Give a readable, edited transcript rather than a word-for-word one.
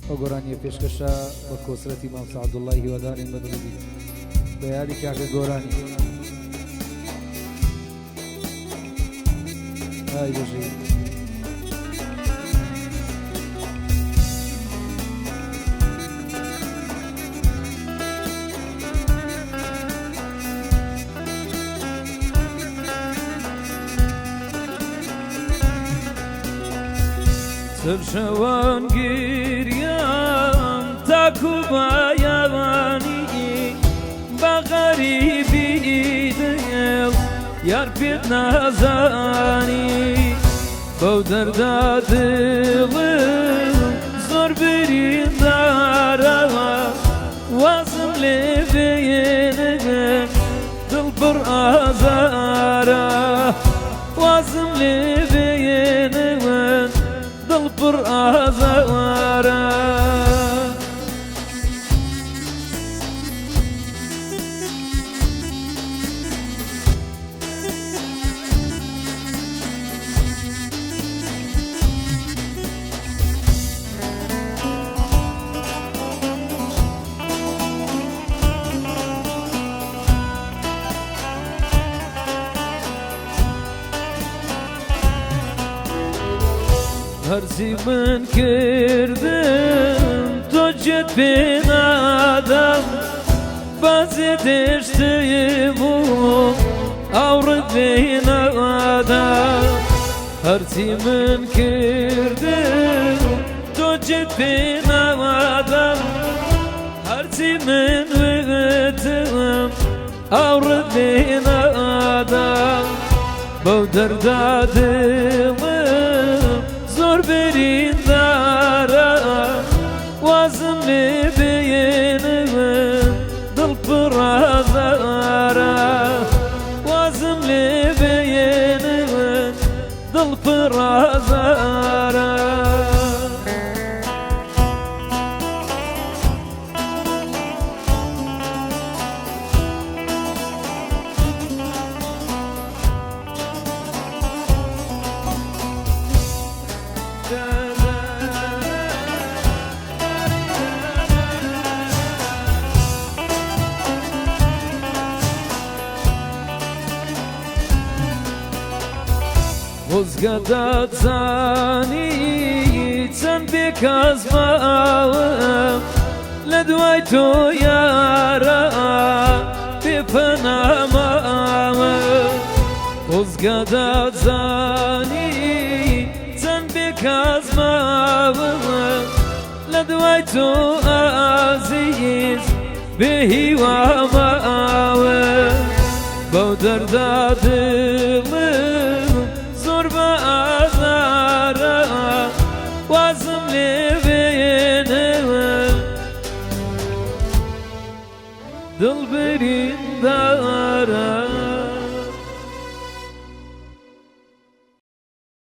ئەو گۆرانیە پێشکەشە بە کۆسرەتی مام سەعەدوڵڵای هیوادارین بەدڵبی بە یادی کاکە گۆرانی ئای بەژێ سرشوان گیریان تاکو بایوانی با غریبی دل یار پید نازانی بو دردا دلم زور برین دارا وازم لبینه دل بر آزارا وازم لبینه دل پر آزاره هرچی من کردم تو جد بین آدم بازی دشتیمو آورد بین آدم هرچی من کردم تو جد بین آدم هرچی من وقتم آورد بین آدم بو دردا دلم زور برین دارا وازم لبینه دل پر آزارا وازم لبینه دل پر آزارا Bozgada zani sen bir kazmağım Ledvay to yara bir panamam Bozgada zani sen bir kazmağım Ledvay to aziz bir hivamam Bavdarda dilim zor ba azara vazım levene dil berin dara